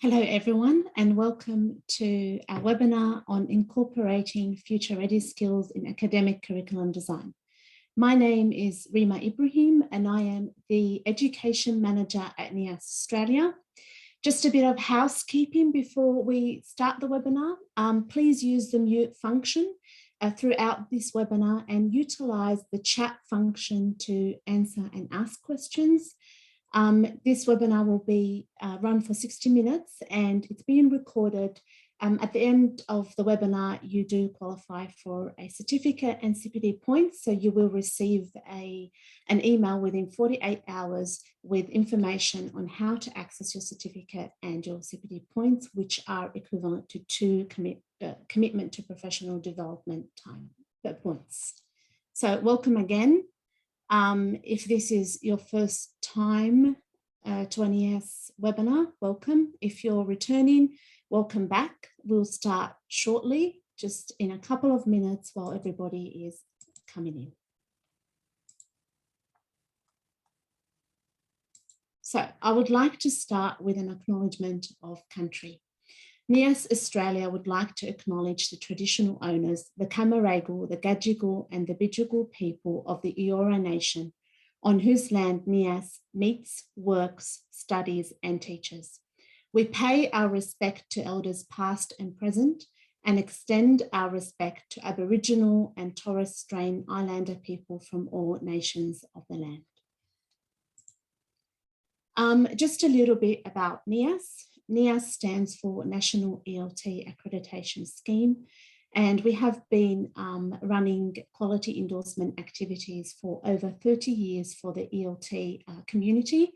Hello everyone and welcome to our webinar on incorporating future-ready skills in academic curriculum design. My name is Rima Ibrahim and I am the Education Manager at NEAS Australia. Just a bit of housekeeping before we start the webinar. Please use the mute function throughout this webinar and utilise the chat function to answer and ask questions. This webinar will be run for 60 minutes and it's being recorded. At the end of the webinar, you do qualify for a certificate and CPD points. So you will receive an email within 48 hours with information on how to access your certificate and your CPD points, which are equivalent to 2 commitment to professional development time points. So welcome again. If this is your first time to a NEAS webinar, welcome. If you're returning, welcome back. We'll start shortly, just in a couple of minutes while everybody is coming in. So I would like to start with an acknowledgement of country. NEAS Australia would like to acknowledge the traditional owners, the Camaragal, the Gadigal and the Bidjigal people of the Eora Nation, on whose land NEAS meets, works, studies and teaches. We pay our respect to elders past and present and extend our respect to Aboriginal and Torres Strait Islander people from all nations of the land. Just a little bit about NEAS. NEAS stands for National ELT Accreditation Scheme, and we have been running quality endorsement activities for over 30 years for the ELT community,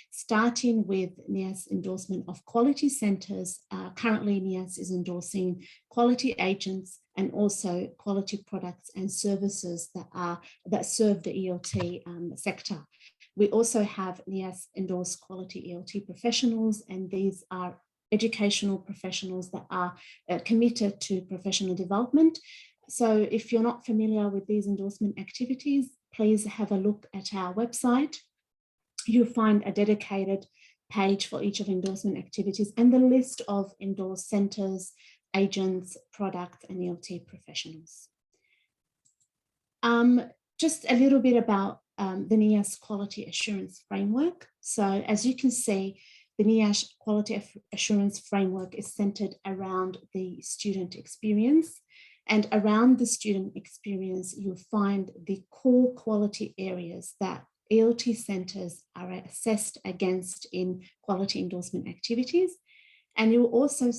starting with NEAS endorsement of quality centres. Currently, NEAS is endorsing quality agents and also quality products and services that serve the ELT sector. We also have NEAS endorsed quality ELT professionals, and these are educational professionals that are committed to professional development. So if you're not familiar with these endorsement activities, please have a look at our website. You'll find a dedicated page for each of endorsement activities and the list of endorsed centres, agents, products and ELT professionals. Just a little bit about the NEAS Quality Assurance Framework. So as you can see, the NEAS Quality Assurance Framework is centred around the student experience. And around the student experience, you'll find the core quality areas that ELT centres are assessed against in quality endorsement activities. And you'll also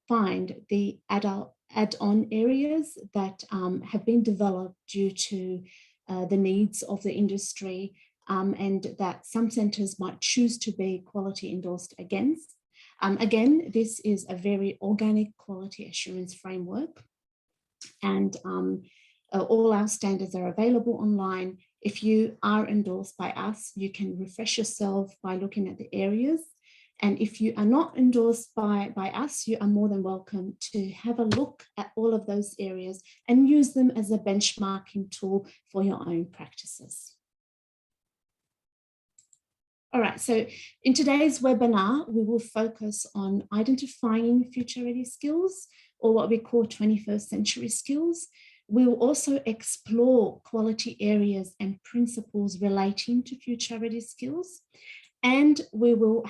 find the add-on areas that have been developed due to the needs of the industry and that some centres might choose to be quality endorsed against. Again, this is a very organic quality assurance framework, and all our standards are available online. If you are endorsed by us, you can refresh yourself by looking at the areas. And if you are not endorsed by us, you are more than welcome to have a look at all of those areas and use them as a benchmarking tool for your own practices. All right, so in today's webinar, we will focus on identifying future-ready skills, or what we call 21st century skills. We will also explore quality areas and principles relating to future-ready skills. And we will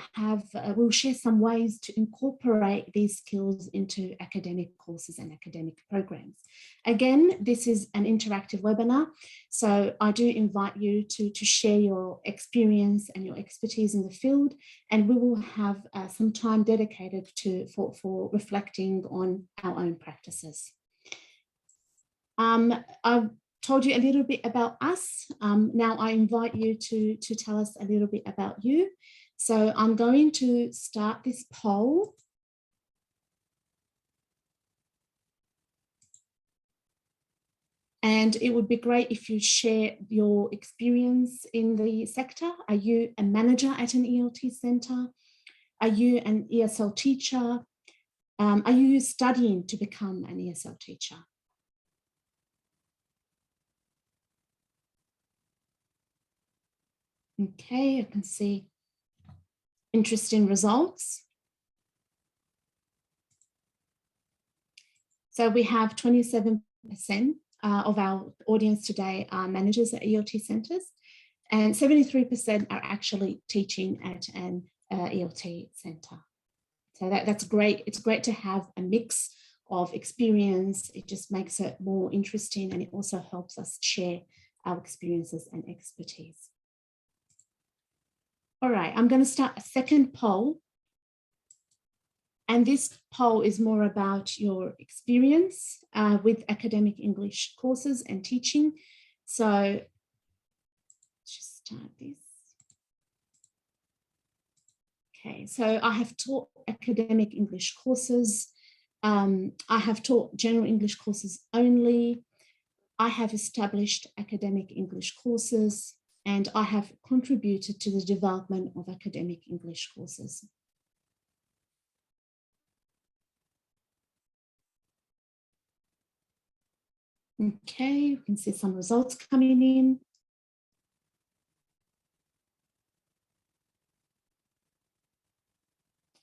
we'll share some ways to incorporate these skills into academic courses and academic programs. Again, this is an interactive webinar, so I do invite you to share your experience and your expertise in the field, and we will have some time dedicated for reflecting on our own practices. I've told you a little bit about us. Now I invite you to tell us a little bit about you. So I'm going to start this poll. And it would be great if you share your experience in the sector. Are you a manager at an ELT centre? Are you an ESL teacher? Are you studying to become an ESL teacher? Okay, I can see interesting results. So we have 27% of our audience today are managers at ELT centres, and 73% are actually teaching at an ELT centre. So that's great. It's great to have a mix of experience. It just makes it more interesting, and it also helps us share our experiences and expertise. All right, I'm going to start a second poll. And this poll is more about your experience with academic English courses and teaching. So let's just start this. Okay, so I have taught academic English courses. I have taught general English courses only. I have established academic English courses, and I have contributed to the development of academic English courses. Okay, you can see some results coming in.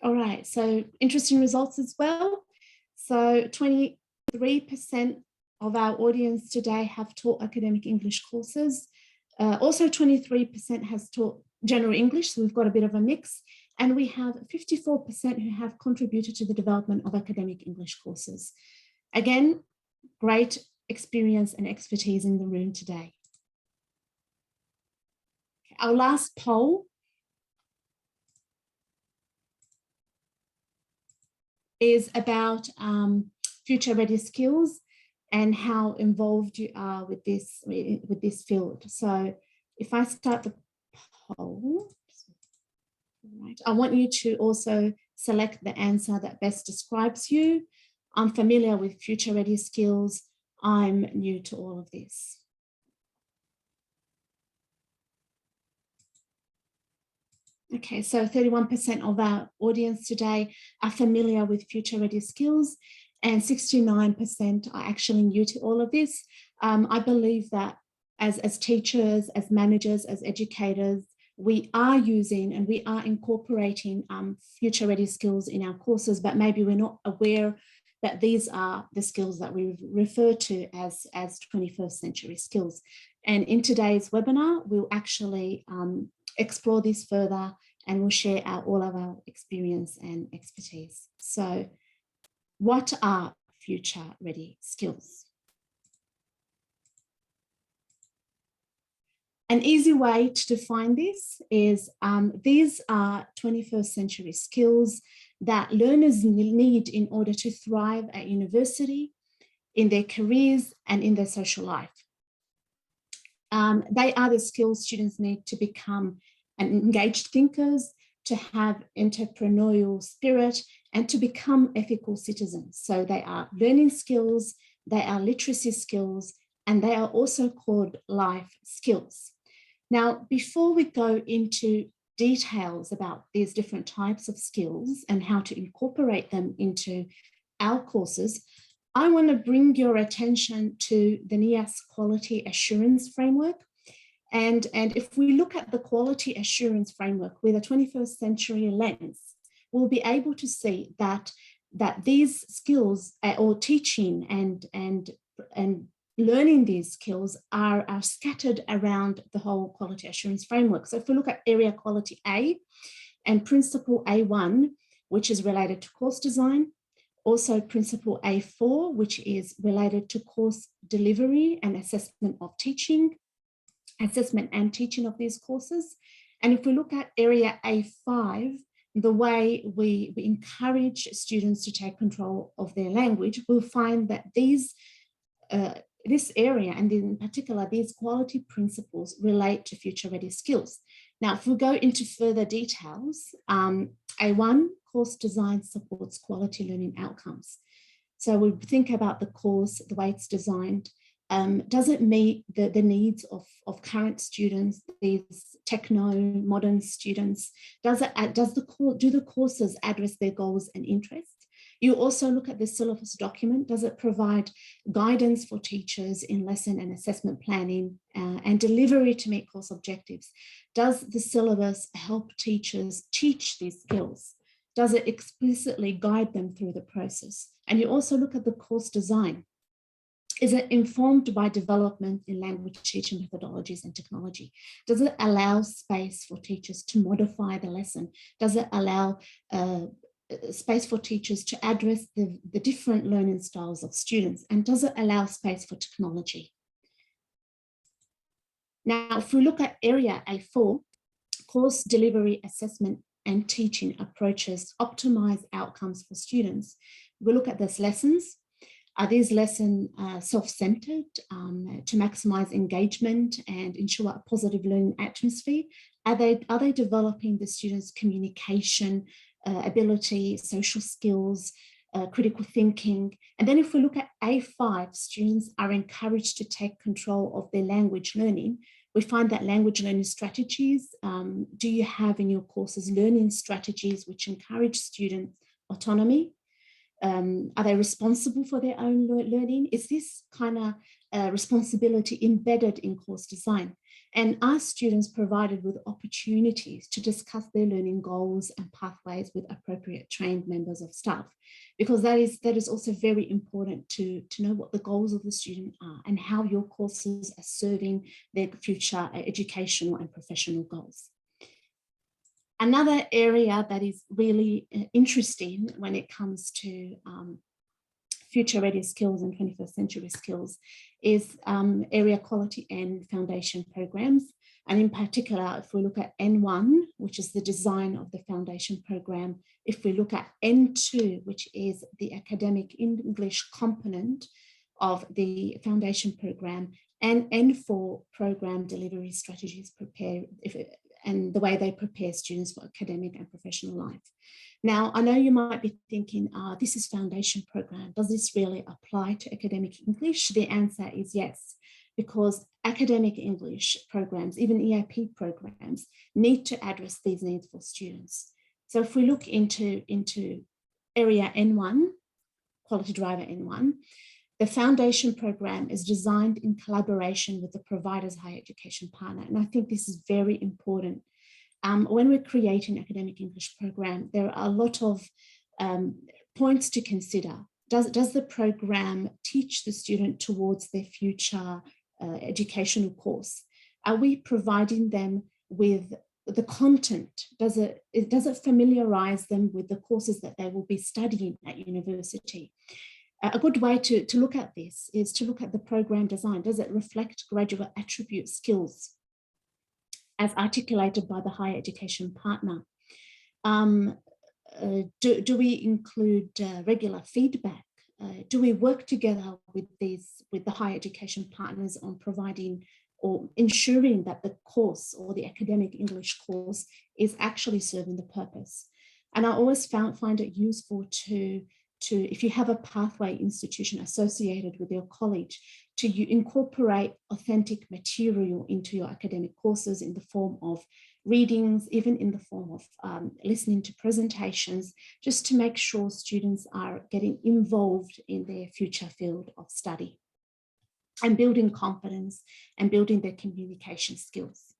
All right, so interesting results as well. So 23% of our audience today have taught academic English courses. Also 23% has taught general English, so we've got a bit of a mix. And we have 54% who have contributed to the development of academic English courses. Again, great experience and expertise in the room today. Our last poll is about future ready skills and how involved you are with this field. So if I start the poll, right, I want you to also select the answer that best describes you. I'm familiar with future ready skills. I'm new to all of this. Okay, so 31% of our audience today are familiar with future ready skills, and 69% are actually new to all of this. I believe that as teachers, as managers, as educators, we are using and we are incorporating future ready skills in our courses, but maybe we're not aware that these are the skills that we refer to as 21st century skills. And in today's webinar, we'll actually explore this further, and we'll share all of our experience and expertise. So what are future ready skills? An easy way to define this is these are 21st century skills that learners need in order to thrive at university, in their careers, and in their social life. They are the skills students need to become engaged thinkers, to have entrepreneurial spirit, and to become ethical citizens. So they are learning skills, they are literacy skills, and they are also called life skills. Now, before we go into details about these different types of skills and how to incorporate them into our courses, I want to bring your attention to the NEAS Quality Assurance Framework. And if we look at the Quality Assurance Framework with a 21st century lens, we'll be able to see that these skills, or teaching and learning these skills, are scattered around the whole Quality Assurance Framework. So if we look at Area Quality A and Principle A1, which is related to course design, also Principle A4, which is related to course delivery and assessment of teaching, assessment and teaching of these courses. And if we look at Area A5, the way we encourage students to take control of their language, we'll find that this area, and in particular, these quality principles relate to future ready skills. Now, if we go into further details, A1, course design supports quality learning outcomes. So we think about the course, the way it's designed. Does it meet the needs of current students, these techno-modern students? Do the courses address their goals and interests? You also look at the syllabus document. Does it provide guidance for teachers in lesson and assessment planning and delivery to meet course objectives? Does the syllabus help teachers teach these skills? Does it explicitly guide them through the process? And you also look at the course design. Is it informed by development in language teaching methodologies and technology? Does it allow space for teachers to modify the lesson? Does it allow space for teachers to address the different learning styles of students? And does it allow space for technology? Now, if we look at area A4, course delivery, assessment and teaching approaches optimize outcomes for students. We look at these lessons. Are these lessons self-centered to maximize engagement and ensure a positive learning atmosphere? Are they developing the students' communication ability, social skills, critical thinking? And then if we look at A5, students are encouraged to take control of their language learning. We find that language learning strategies, do you have in your courses learning strategies which encourage student autonomy? Are they responsible for their own learning? Is this kind of responsibility embedded in course design? And are students provided with opportunities to discuss their learning goals and pathways with appropriate trained members of staff? Because that is also very important to know what the goals of the student are and how your courses are serving their future educational and professional goals. Another area that is really interesting when it comes to future ready skills and 21st century skills is area quality and foundation programs. And in particular, if we look at N1, which is the design of the foundation program, if we look at N2, which is the academic English component of the foundation program, and N4 program delivery strategies and the way they prepare students for academic and professional life. Now, I know you might be thinking, this is foundation program. Does this really apply to academic English? The answer is yes, because academic English programs, even EAP programs, need to address these needs for students. So if we look into area N1, quality driver N1, the foundation program is designed in collaboration with the provider's higher education partner. And I think this is very important. When we're creating academic English program, there are a lot of points to consider. Does the program teach the student towards their future educational course? Are we providing them with the content? Does it familiarize them with the courses that they will be studying at university? A good way to look at this is to look at the program design. Does it reflect graduate attribute skills as articulated by the higher education partner? Do we include regular feedback? Do we work together with the higher education partners on providing or ensuring that the course or the academic English course is actually serving the purpose? And I always find it useful to if you have a pathway institution associated with your college, to incorporate authentic material into your academic courses in the form of readings, even in the form of listening to presentations, just to make sure students are getting involved in their future field of study and building confidence and building their communication skills.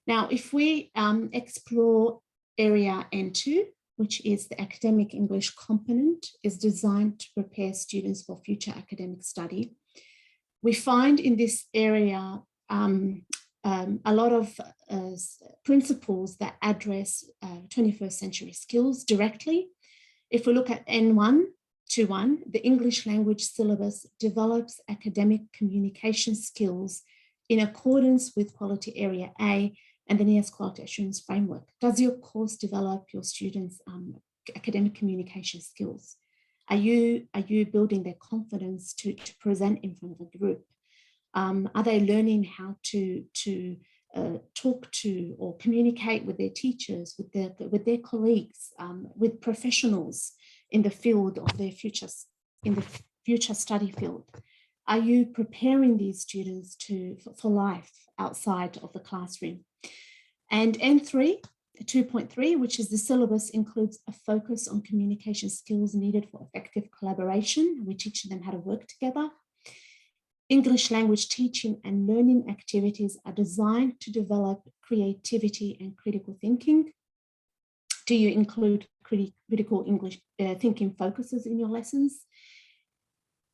Now, if we explore area N2, which is the academic English component, is designed to prepare students for future academic study. We find in this area a lot of principles that address 21st century skills directly. If we look at N1 to 1, the English language syllabus develops academic communication skills in accordance with quality area A and the NEAS quality assurance framework. Does your course develop your students' academic communication skills? Are you building their confidence to present in front of a group? Are they learning how to talk to or communicate with their teachers, with their colleagues, with professionals in the field of their future study field? Are you preparing these students for life outside of the classroom? And N3, 2.3, which is the syllabus, includes a focus on communication skills needed for effective collaboration. We're teaching them how to work together. English language teaching and learning activities are designed to develop creativity and critical thinking. Do you include critical English thinking focuses in your lessons?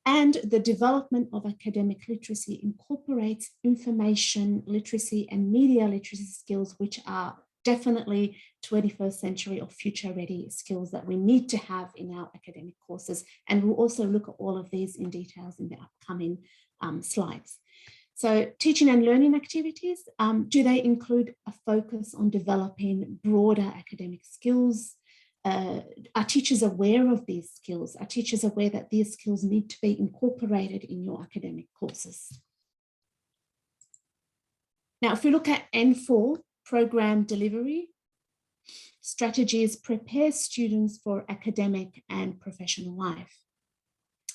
And the development of academic literacy incorporates information literacy and media literacy skills, which are definitely 21st century or future ready skills that we need to have in our academic courses. And we'll also look at all of these in details in the upcoming slides. So teaching and learning activities, do they include a focus on developing broader academic skills? Are teachers aware of these skills? Are teachers aware that these skills need to be incorporated in your academic courses? Now, if we look at N4, program delivery, strategies prepare students for academic and professional life.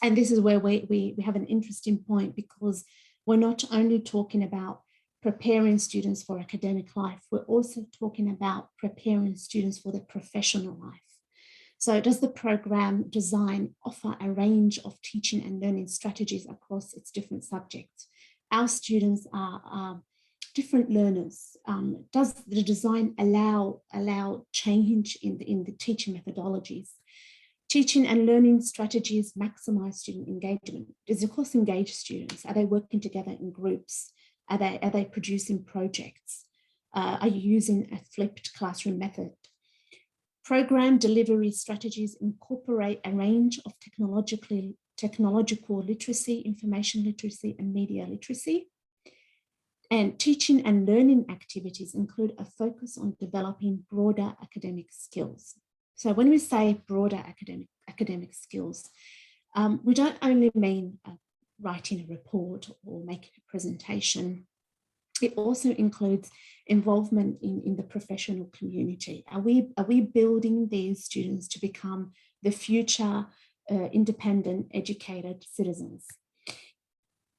And this is where we have an interesting point, because we're not only talking about preparing students for academic life, we're also talking about preparing students for their professional life. So does the program design offer a range of teaching and learning strategies across its different subjects? Our students are different learners. Does the design allow change in the teaching methodologies? Teaching and learning strategies maximize student engagement. Does the course engage students? Are they working together in groups? Are they producing projects? Are you using a flipped classroom method? Program delivery strategies incorporate a range of technological literacy, information literacy, and media literacy. And teaching and learning activities include a focus on developing broader academic skills. So when we say broader academic skills, we don't only mean writing a report or making a presentation. It also includes involvement in the professional community. Are we building these students to become the future independent, educated citizens?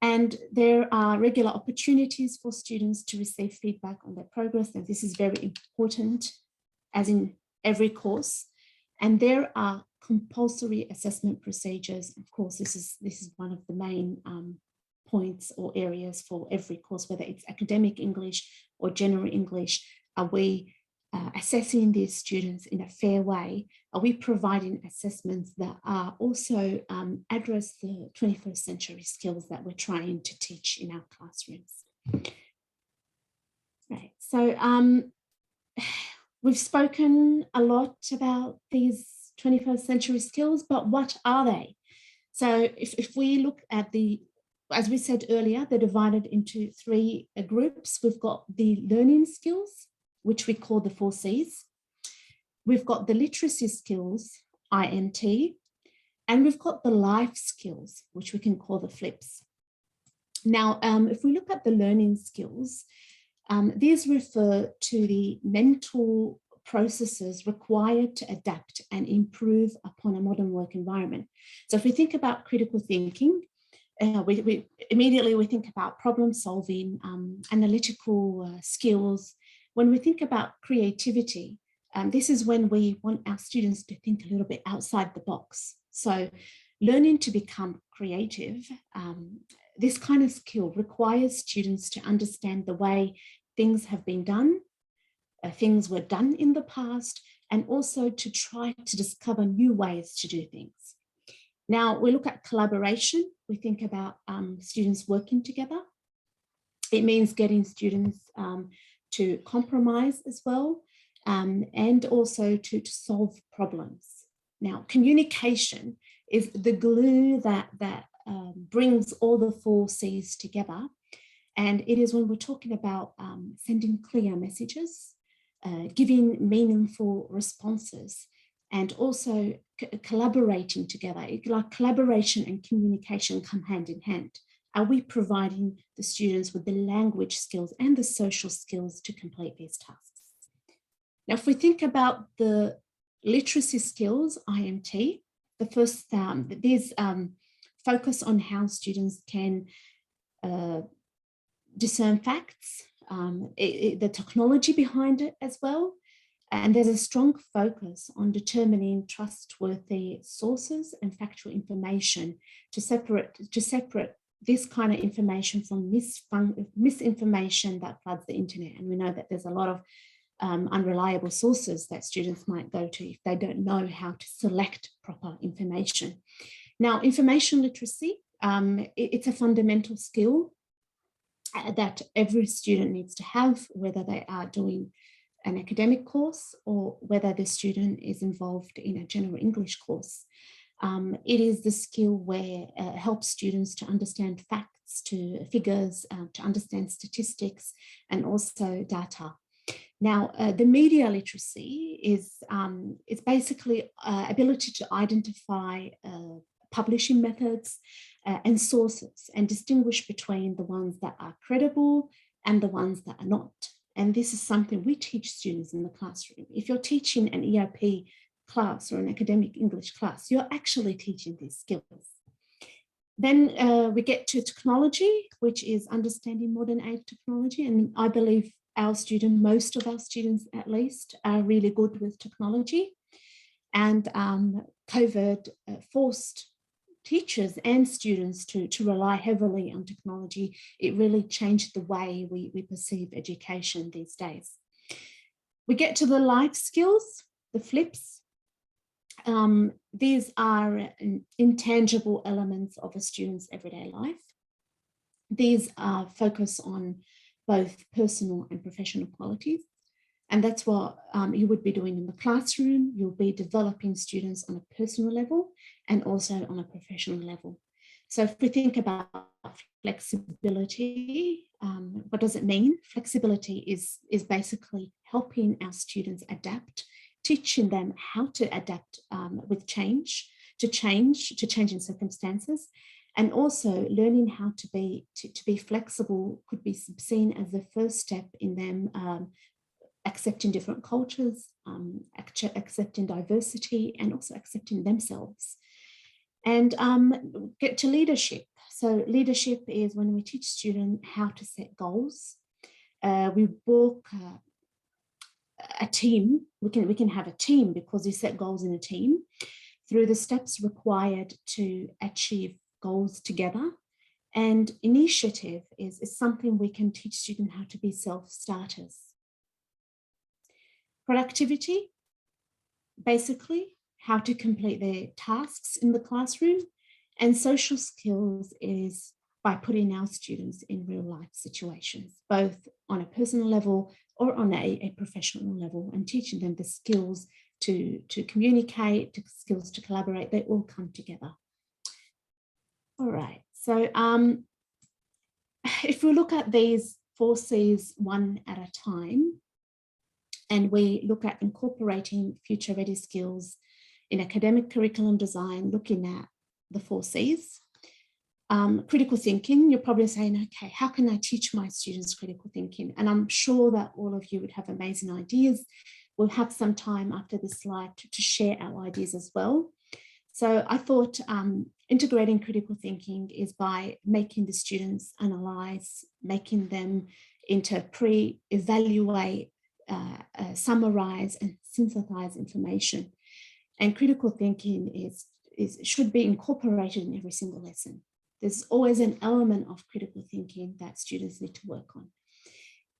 And there are regular opportunities for students to receive feedback on their progress, and this is very important, as in every course. And there are compulsory assessment procedures. Of course, this is one of the main points or areas for every course, whether it's academic English or general English. Are we assessing these students in a fair way? Are we providing assessments that are also address the 21st century skills that we're trying to teach in our classrooms? Right, so we've spoken a lot about these 21st century skills, but what are they? So if we look at as we said earlier, they're divided into three groups. We've got the learning skills, which we call the 4 C's. We've got the literacy skills, INT, and we've got the life skills, which we can call the flips. Now, if we look at the learning skills, these refer to the mental processes required to adapt and improve upon a modern work environment. So if we think about critical thinking, we immediately think about problem solving, analytical skills. When we think about creativity, this is when we want our students to think a little bit outside the box. So learning to become creative, this kind of skill requires students to understand the way things have been done, things were done in the past, and also to try to discover new ways to do things. Now, we look at collaboration. We think about students working together. It means getting students to compromise as well, and also to solve problems. Now, communication is the glue that brings all the 4 C's together. And it is when we're talking about sending clear messages, giving meaningful responses, and also collaborating together. Like collaboration and communication come hand in hand. Are we providing the students with the language skills and the social skills to complete these tasks? Now, if we think about the literacy skills, INT, the first, these focus on how students can discern facts, the technology behind it as well. And there's a strong focus on determining trustworthy sources and factual information to separate this kind of information from misinformation that floods the internet. And we know that there's a lot of unreliable sources that students might go to if they don't know how to select proper information. Now, information literacy, it's a fundamental skill that every student needs to have, whether they are doing an academic course or whether the student is involved in a general English course. It is the skill where it helps students to understand facts, to figures, to understand statistics, and also data. Now, the media literacy is it's basically ability to identify publishing methods and sources and distinguish between the ones that are credible and the ones that are not. And this is something we teach students in the classroom. If you're teaching an ERP class or an academic English class, you're actually teaching these skills. Then we get to technology, which is understanding modern age technology. And I believe most of our students at least, are really good with technology. And COVID forced teachers and students to rely heavily on technology. It really changed the way we perceive education these days. We get to the life skills, the flips. These are intangible elements of a student's everyday life. These are focus on both personal and professional qualities. And that's what you would be doing in the classroom. You'll be developing students on a personal level and also on a professional level. So if we think about flexibility, what does it mean? Flexibility is basically helping our students adapt, teaching them how to adapt with change, to changing circumstances, and also learning how to be flexible could be seen as the first step in them accepting different cultures, accepting diversity, and also accepting themselves. And get to leadership. So leadership is when we teach students how to set goals. We work a team. We can have a team because we set goals in a team through the steps required to achieve goals together. And initiative is something we can teach students how to be self-starters. Productivity, basically how to complete their tasks in the classroom. And social skills is by putting our students in real life situations, both on a personal level or on a professional level, and teaching them the skills to communicate, the skills to collaborate. They all come together. All right, so if we look at these 4 C's one at a time, and we look at incorporating future-ready skills in academic curriculum design, looking at the 4 C's. Critical thinking, you're probably saying, okay, how can I teach my students critical thinking? And I'm sure that all of you would have amazing ideas. We'll have some time after this slide to share our ideas as well. So I thought integrating critical thinking is by making the students analyze, making them interpret, evaluate, summarize and synthesize information. And critical thinking should be incorporated in every single lesson. There's always an element of critical thinking that students need to work on.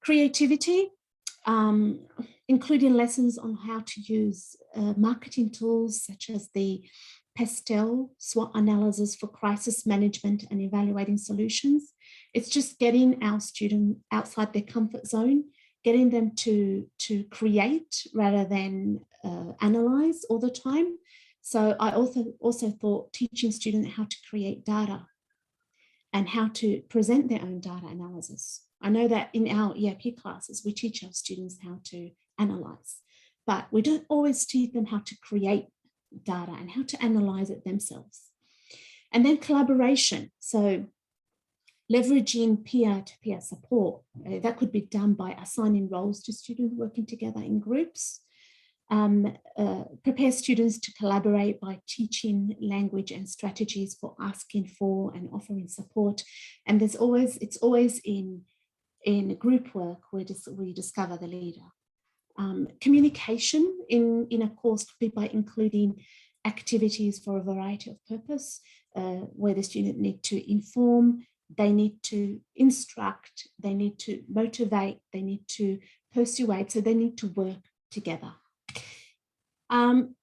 Creativity, including lessons on how to use marketing tools such as the PASTEL SWOT analysis for crisis management and evaluating solutions. It's just getting our students outside their comfort zone, getting them to create rather than analyze all the time. So I also thought teaching students how to create data and how to present their own data analysis. I know that in our EAP classes, we teach our students how to analyze, but we don't always teach them how to create data and how to analyze it themselves. And then collaboration. So leveraging peer-to-peer support. That could be done by assigning roles to students working together in groups. Prepare students to collaborate by teaching language and strategies for asking for and offering support. And it's always in group work where we discover the leader. Communication in a course could be by including activities for a variety of purpose, where the student need to inform, they need to instruct, they need to motivate, they need to persuade, so they need to work together.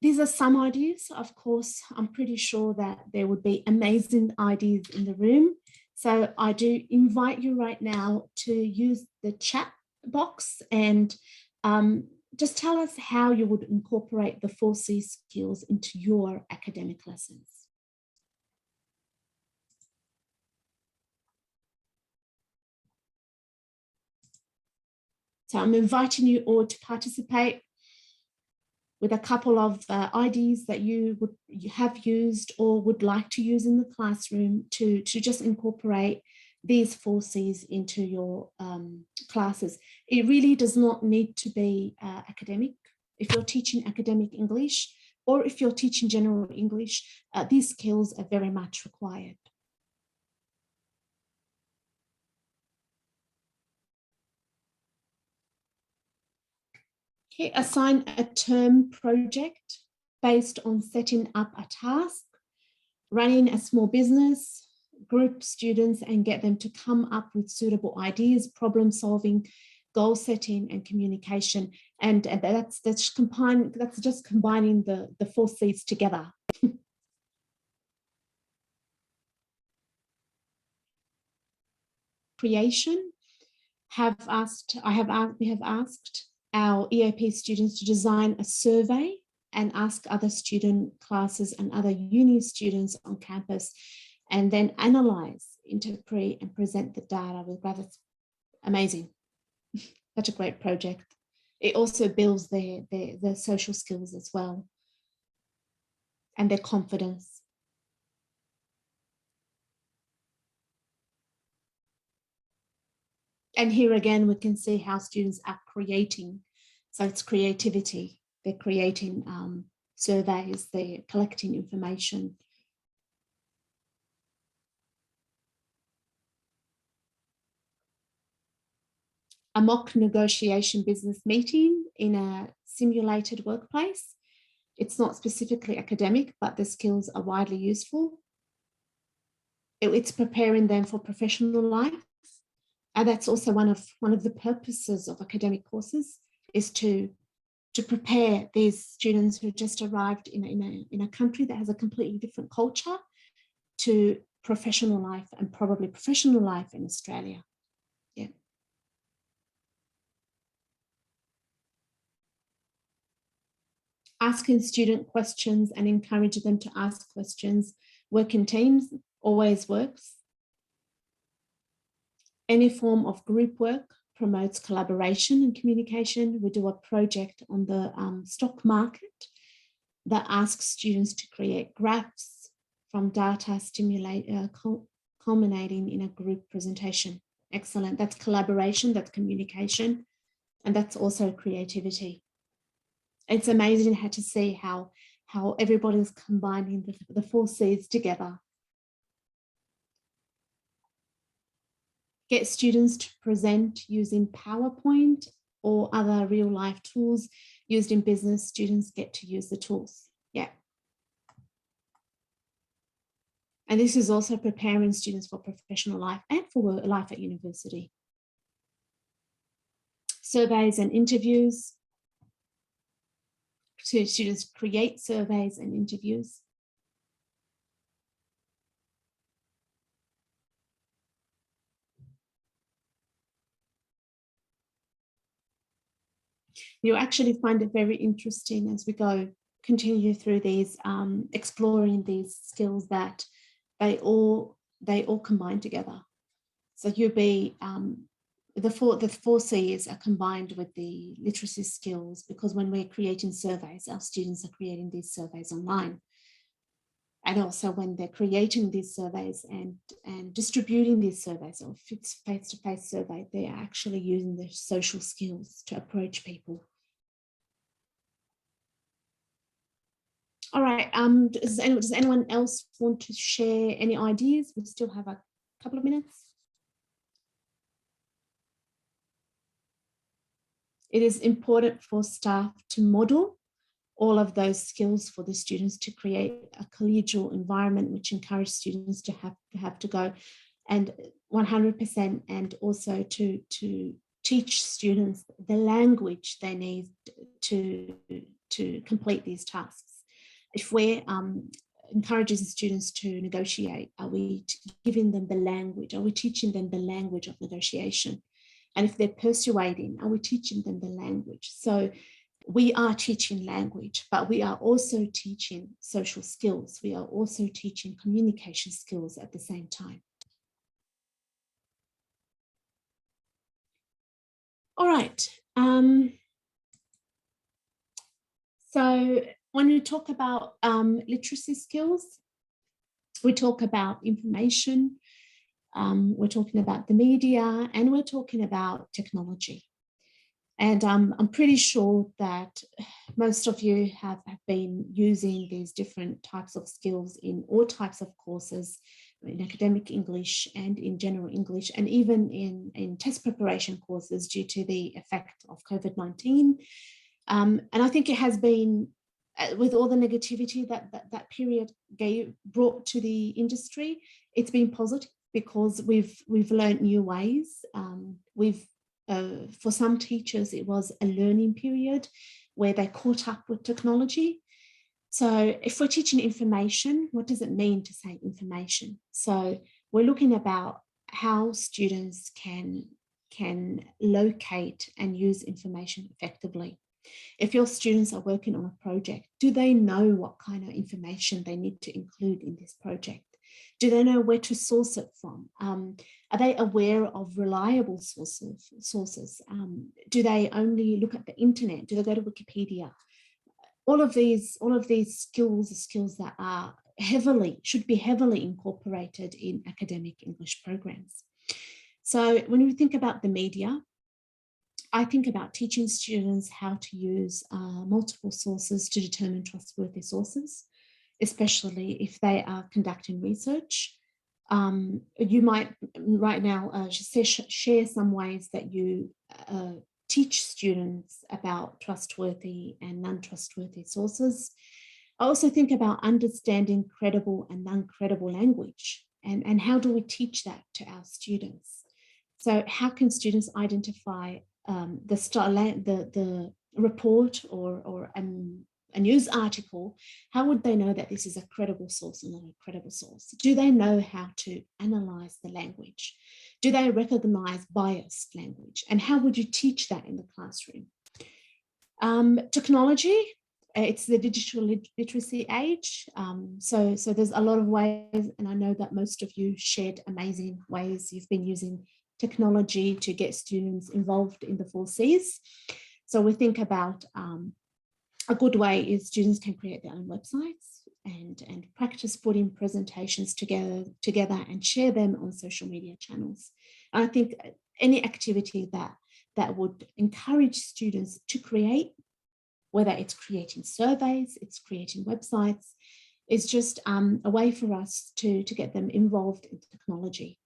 These are some ideas. Of course, I'm pretty sure that there would be amazing ideas in the room. So I do invite you right now to use the chat box and just tell us how you would incorporate the 4C skills into your academic lessons. So I'm inviting you all to participate with a couple of ideas that you have used or would like to use in the classroom to just incorporate these 4Cs into your classes. It really does not need to be academic. If you're teaching academic English or if you're teaching general English, these skills are very much required. Okay, assign a term project based on setting up a task, running a small business, group students and get them to come up with suitable ideas, problem solving, goal setting and communication. And that's just combining the 4Cs together. Creation. We have asked our EAP students to design a survey and ask other student classes and other uni students on campus, and then analyze, interpret, and present the data with graphics. Amazing. Such a great project. It also builds their social skills as well and their confidence. And here again, we can see how students are creating. So it's creativity. They're creating surveys, they're collecting information. A mock negotiation business meeting in a simulated workplace. It's not specifically academic, but the skills are widely useful. It's preparing them for professional life. And that's also one of the purposes of academic courses, is to prepare these students who just arrived in a country that has a completely different culture to professional life, and probably professional life in Australia. Yeah. Asking student questions and encourage them to ask questions. Work in teams always works. Any form of group work promotes collaboration and communication. We do a project on the stock market that asks students to create graphs from data culminating in a group presentation. Excellent. That's collaboration, that's communication, and that's also creativity. It's amazing how to see how everybody's combining the 4Cs together. Get students to present using PowerPoint or other real life tools used in business. Students get to use the tools. Yeah. And this is also preparing students for professional life and for life at university. Surveys and interviews. So students create surveys and interviews. You'll actually find it very interesting as we continue through these, exploring these skills that they all combine together. So you'll be, the 4Cs are combined with the literacy skills, because when we're creating surveys, our students are creating these surveys online. And also when they're creating these surveys and distributing these surveys, or if it's face-to-face survey, they are actually using their social skills to approach people. All right, does anyone else want to share any ideas? We still have a couple of minutes. It is important for staff to model all of those skills for the students, to create a collegial environment which encourages students to have to go, and 100%, and also to teach students the language they need to complete these tasks. If we're encouraging students to negotiate, are we giving them the language? Are we teaching them the language of negotiation? And if they're persuading, are we teaching them the language? So we are teaching language, but we are also teaching social skills. We are also teaching communication skills at the same time. All right. So when we talk about literacy skills, we talk about information, we're talking about the media, and we're talking about technology. And I'm pretty sure that most of you have been using these different types of skills in all types of courses, in academic English and in general English, and even in test preparation courses due to the effect of COVID-19. And I think it has been, with all the negativity that period brought to the industry, it's been positive because we've learned new ways. For some teachers, it was a learning period where they caught up with technology. So if we're teaching information, what does it mean to say information? So we're looking about how students can locate and use information effectively. If your students are working on a project, do they know what kind of information they need to include in this project? Do they know where to source it from? Are they aware of reliable sources? Do they only look at the internet? Do they go to Wikipedia? All of these skills are skills that are should be heavily incorporated in academic English programs. So when we think about the media, I think about teaching students how to use multiple sources to determine trustworthy sources, especially if they are conducting research. You might right now share some ways that you teach students about trustworthy and non-trustworthy sources. I also think about understanding credible and non-credible language, and how do we teach that to our students? So how can students identify the report or a news article? How would they know that this is a credible source and not a credible source? Do they know how to analyze the language? Do they recognize biased language? And how would you teach that in the classroom? Technology, it's the digital literacy age. So there's a lot of ways, and I know that most of you shared amazing ways you've been using technology to get students involved in the 4 Cs. So we think about a good way is students can create their own websites and practice putting presentations together and share them on social media channels. And I think any activity that would encourage students to create, whether it's creating surveys, it's creating websites, is just a way for us to get them involved in technology.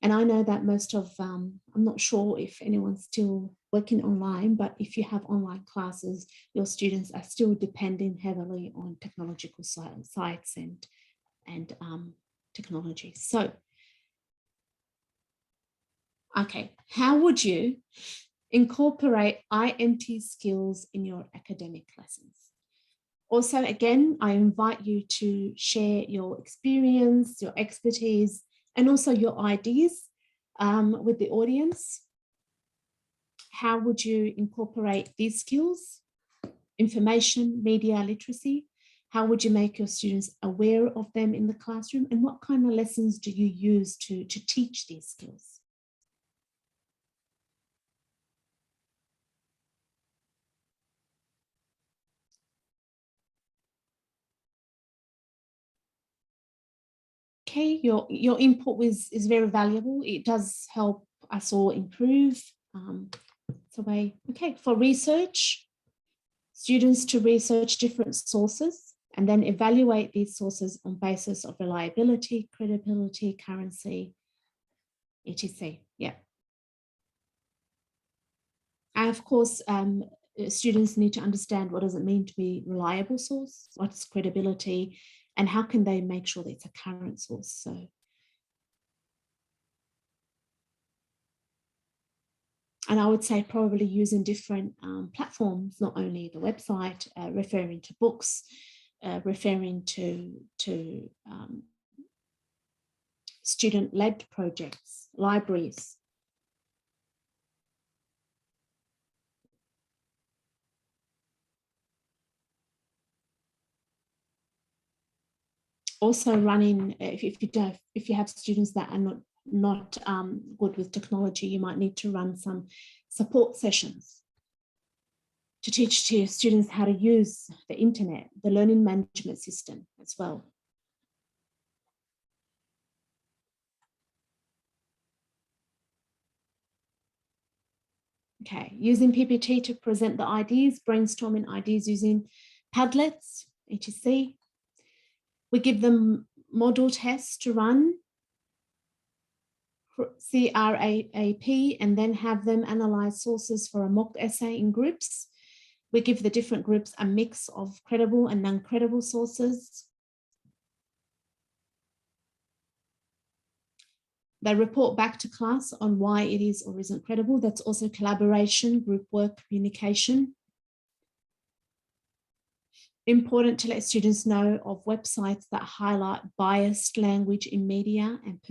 And I know that most of, I'm not sure if anyone's still working online, but if you have online classes, your students are still depending heavily on technological sites and technology. So, okay, how would you incorporate INT skills in your academic lessons? Also, again, I invite you to share your experience, your expertise, and also your ideas with the audience. How would you incorporate these skills? Information, media literacy. How would you make your students aware of them in the classroom? And what kind of lessons do you use to teach these skills? Okay, your input is very valuable. It does help us all improve. So okay, for research, students to research different sources and then evaluate these sources on basis of reliability, credibility, currency, etc. Yeah. And of course, students need to understand what does it mean to be reliable source, what's credibility, and how can they make sure that it's a current source. So And I would say probably using different platforms, not only the website, referring to books, referring to student-led projects, libraries. Also running, if you have students that are not good with technology, you might need to run some support sessions to teach to students how to use the internet, the learning management system as well. Okay, using PPT to present the ideas, brainstorming ideas using Padlets, etc. We give them model tests to run, CRAAP, and then have them analyze sources for a mock essay in groups. We give the different groups a mix of credible and non-credible sources. They report back to class on why it is or isn't credible. That's also collaboration, group work, communication. Important to let students know of websites that highlight biased language in media and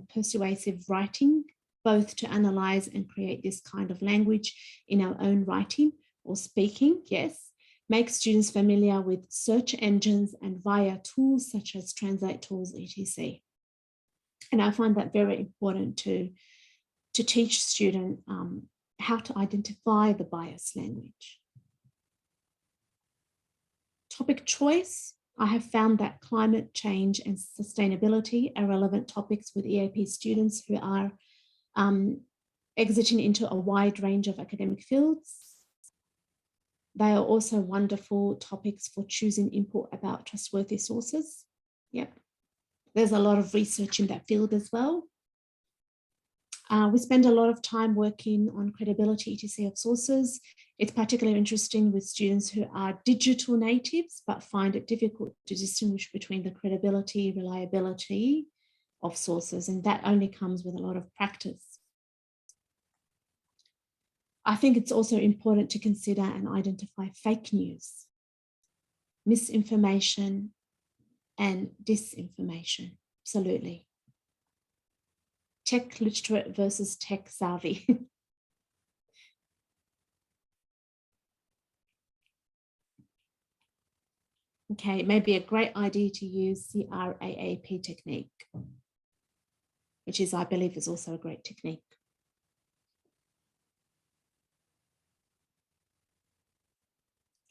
persuasive writing, both to analyze and create this kind of language in our own writing or speaking, yes. Make students familiar with search engines and via tools such as translate tools, etc. And I find that very important to teach students how to identify the biased language. Topic choice. I have found that climate change and sustainability are relevant topics with EAP students who are exiting into a wide range of academic fields. They are also wonderful topics for choosing input about trustworthy sources. Yep. There's a lot of research in that field as well. We spend a lot of time working on credibility, etc. of sources. It's particularly interesting with students who are digital natives, but find it difficult to distinguish between the credibility, reliability of sources, and that only comes with a lot of practice. I think it's also important to consider and identify fake news, misinformation, and disinformation. Absolutely. Tech literate versus tech savvy. Okay, it may be a great idea to use the CRAAP technique, which is, I believe, is also a great technique.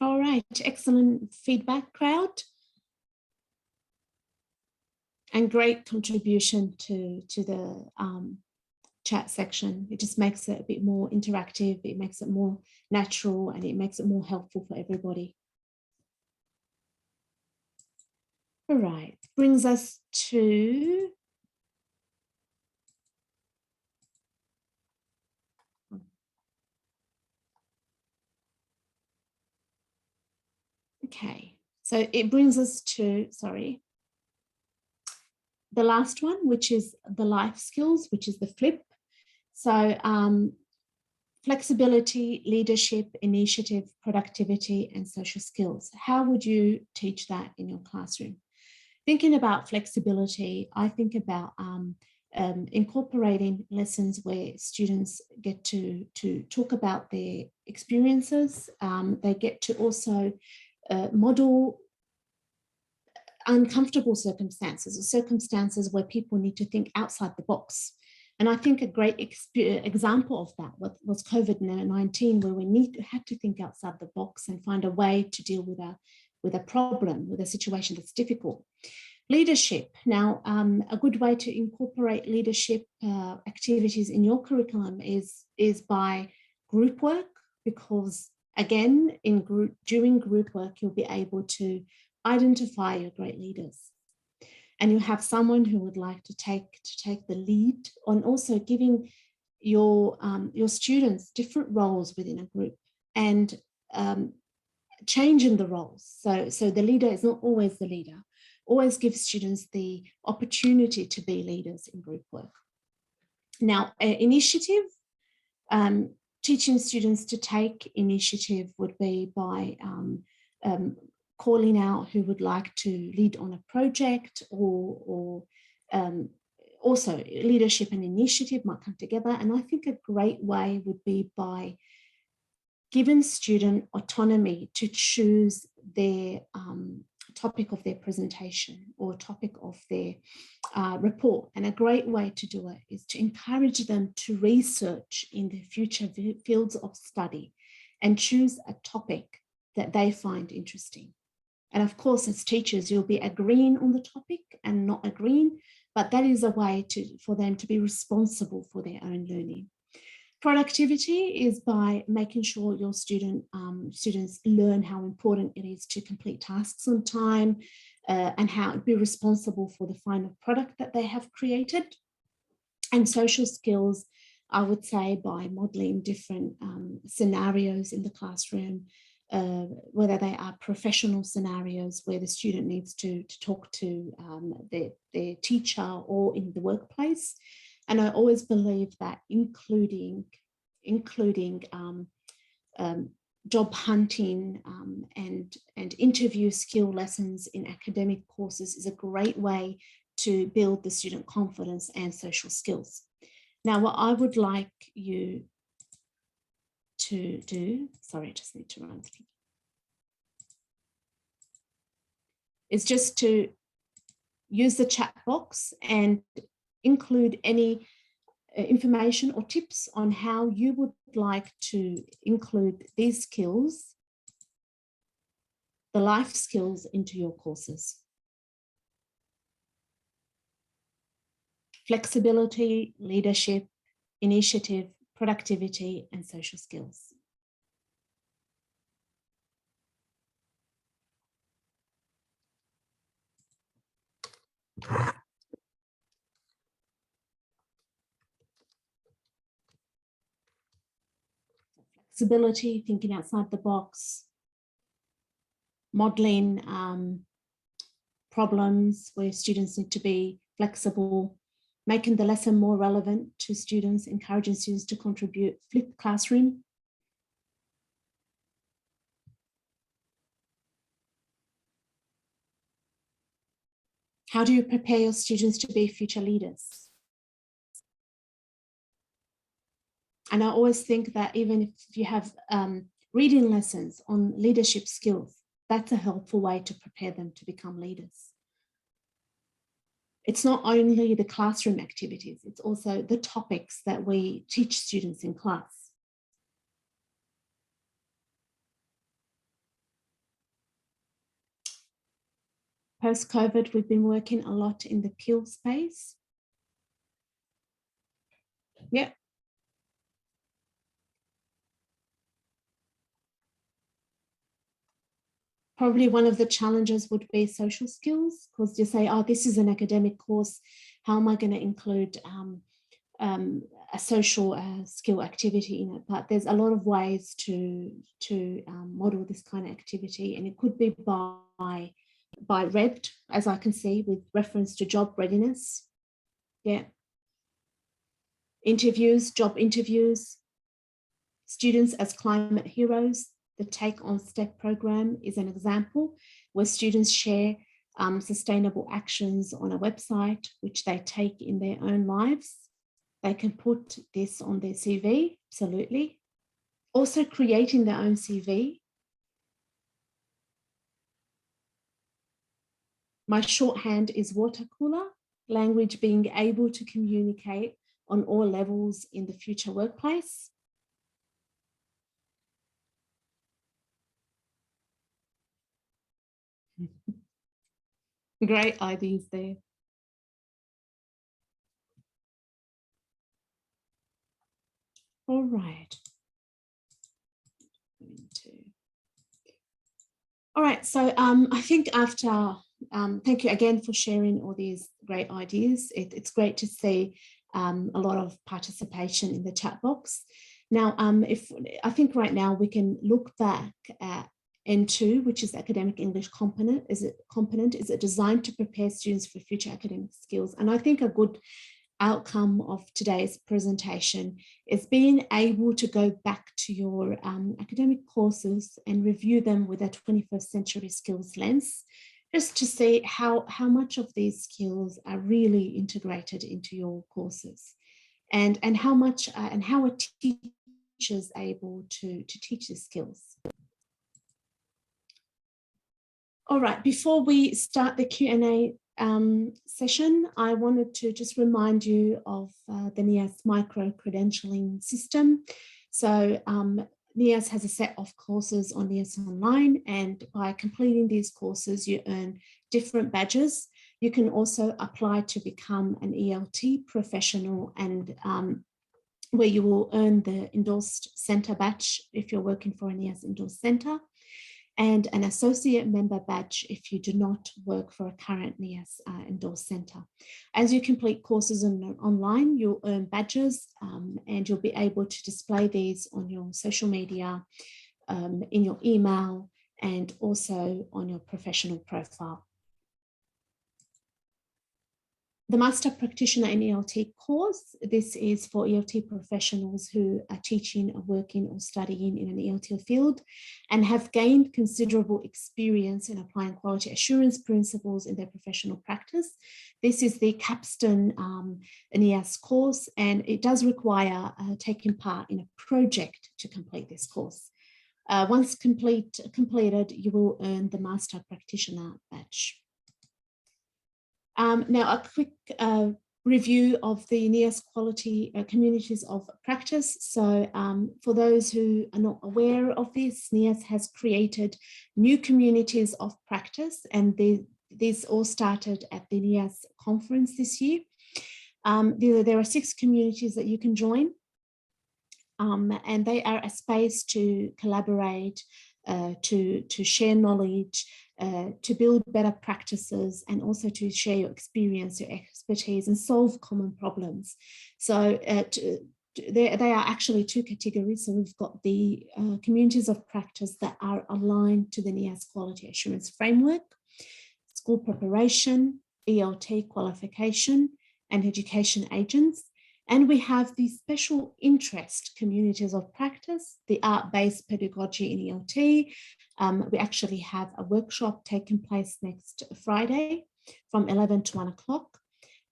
All right, excellent feedback, crowd. And great contribution to the chat section. It just makes it a bit more interactive, it makes it more natural, and it makes it more helpful for everybody. All right, brings us to okay, so it brings us to, sorry, the last one, which is the life skills, which is the flip. So flexibility, leadership, initiative, productivity, and social skills. How would you teach that in your classroom? Thinking about flexibility, I think about incorporating lessons where students get to talk about their experiences. They get to also model uncomfortable circumstances, or circumstances where people need to think outside the box. And I think a great example of that was COVID-19, where we had to think outside the box and find a way to deal with a problem, with a situation that's difficult. Leadership. Now, a good way to incorporate leadership activities in your curriculum is by group work, because again, during group work, you'll be able to identify your great leaders, and you have someone who would like to take the lead on also giving your students different roles within a group, and changing the roles. So the leader is not always the leader. Always give students the opportunity to be leaders in group work. Now, initiative. Teaching students to take initiative would be by calling out who would like to lead on a project, or also leadership and initiative might come together. And I think a great way would be by giving student autonomy to choose their topic of their presentation or topic of their report. And a great way to do it is to encourage them to research in their future fields of study and choose a topic that they find interesting. And of course, as teachers, you'll be agreeing on the topic and not agreeing, but that is a way for them to be responsible for their own learning. Productivity is by making sure your students learn how important it is to complete tasks on time and how to be responsible for the final product that they have created. And social skills, I would say, by modeling different scenarios in the classroom, whether they are professional scenarios where the student needs to talk to their teacher or in the workplace. And I always believe that including job hunting and interview skill lessons in academic courses is a great way to build the student confidence and social skills. Now, what I would like you to do, sorry, I just need to run through, is just to use the chat box and include any information or tips on how you would like to include these skills, the life skills, into your courses. Flexibility, leadership, initiative, productivity, and social skills. Flexibility, thinking outside the box, modeling problems where students need to be flexible, making the lesson more relevant to students, encouraging students to contribute, flipped classroom. How do you prepare your students to be future leaders? And I always think that even if you have reading lessons on leadership skills, that's a helpful way to prepare them to become leaders. It's not only the classroom activities, it's also the topics that we teach students in class. Post-COVID, we've been working a lot in the peer space. Yeah. Probably one of the challenges would be social skills, because you say, oh, this is an academic course. How am I going to include a social skill activity in it? But there's a lot of ways to model this kind of activity, and it could be by RED, as I can see, with reference to job readiness. Yeah. Interviews, job interviews, students as climate heroes. The Take on Step program is an example where students share sustainable actions on a website, which they take in their own lives. They can put this on their CV, absolutely. Also creating their own CV. My shorthand is water cooler, language being able to communicate on all levels in the future workplace. Great ideas there. All right. All right, so I think after, thank you again for sharing all these great ideas. It's great to see a lot of participation in the chat box. Now, I think right now we can look back at N2, which is academic English component. Is it designed to prepare students for future academic skills? And I think a good outcome of today's presentation is being able to go back to your academic courses and review them with a 21st century skills lens, just to see how much of these skills are really integrated into your courses, and how much and how a teacher is able to teach these skills. All right, before we start the Q&A session, I wanted to just remind you of the NEAS micro-credentialing system. So NEAS has a set of courses on NEAS Online, and by completing these courses, you earn different badges. You can also apply to become an ELT professional, and where you will earn the endorsed centre badge if you're working for a NEAS endorsed centre, and an associate member badge if you do not work for a current NEAS endorsed centre. As you complete courses online, you'll earn badges, and you'll be able to display these on your social media, in your email, and also on your professional profile. The Master Practitioner in ELT course, this is for ELT professionals who are teaching, or working, or studying in an ELT field and have gained considerable experience in applying quality assurance principles in their professional practice. This is the capstone NEAS course, and it does require taking part in a project to complete this course. Once completed, you will earn the Master Practitioner badge. Now, a quick review of the NEAS quality communities of practice. So for those who are not aware of this, NEAS has created new communities of practice, and these all started at the NEAS conference this year. There are 6 communities that you can join, and they are a space to collaborate, to share knowledge, to build better practices, and also to share your experience, your expertise, and solve common problems. So they are actually 2 categories. So we've got the communities of practice that are aligned to the NEAS quality assurance framework, school preparation, ELT qualification, and education agents. And we have the special interest communities of practice, the art-based pedagogy in ELT. We actually have a workshop taking place next Friday from 11 to 1 o'clock.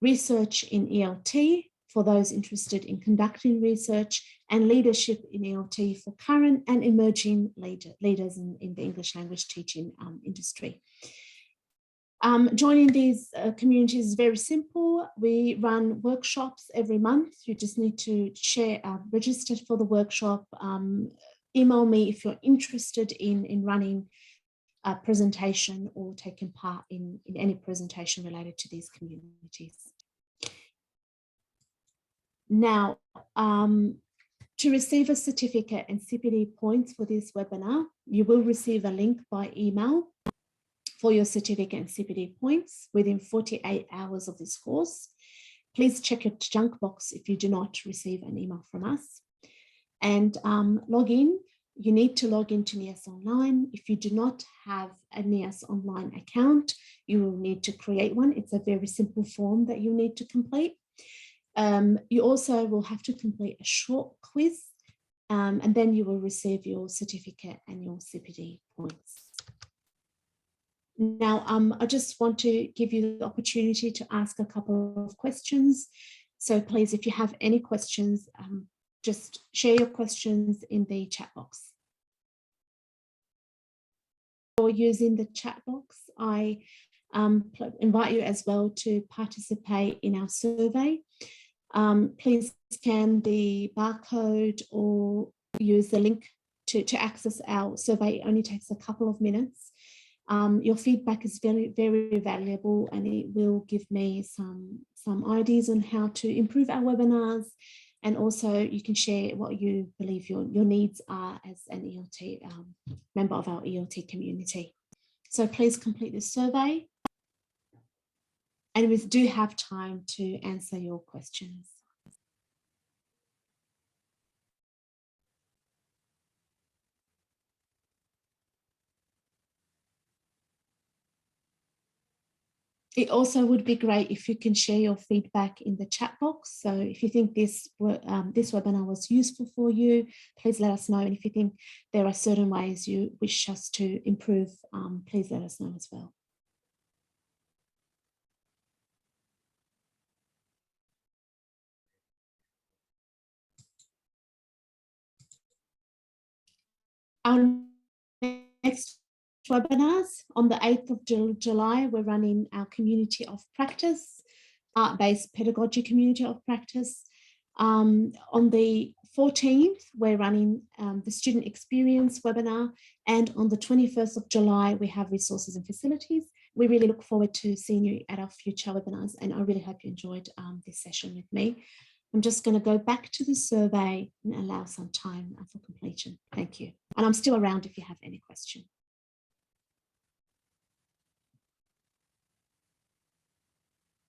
Research in ELT for those interested in conducting research, and leadership in ELT for current and emerging leaders in the English language teaching industry. Joining these communities is very simple. We run workshops every month. You just need to register for the workshop. Email me if you're interested in running a presentation or taking part in any presentation related to these communities. Now, to receive a certificate and CPD points for this webinar, you will receive a link by email for your certificate and CPD points within 48 hours of this course. Please check your junk box if you do not receive an email from us. And log in. You need to log into NEAS Online. If you do not have a NEAS Online account, you will need to create one. It's a very simple form that you need to complete. You also will have to complete a short quiz, and then you will receive your certificate and your CPD points. Now, I just want to give you the opportunity to ask a couple of questions. So please, if you have any questions, just share your questions in the chat box. For using the chat box, I invite you as well to participate in our survey. Please scan the barcode or use the link to access our survey. It only takes a couple of minutes. Your feedback is very, very valuable, and it will give me some ideas on how to improve our webinars, and also you can share what you believe your needs are as an ELT member of our ELT community. So please complete this survey, and we do have time to answer your questions. It also would be great if you can share your feedback in the chat box. So if you think this webinar was useful for you, please let us know. And if you think there are certain ways you wish us to improve, please let us know as well. Our next webinars on the 8th of July, we're running our community of practice, art-based pedagogy community of practice. On the 14th, we're running the student experience webinar. And on the 21st of July, we have resources and facilities. We really look forward to seeing you at our future webinars. And I really hope you enjoyed this session with me. I'm just going to go back to the survey and allow some time for completion. Thank you. And I'm still around if you have any questions.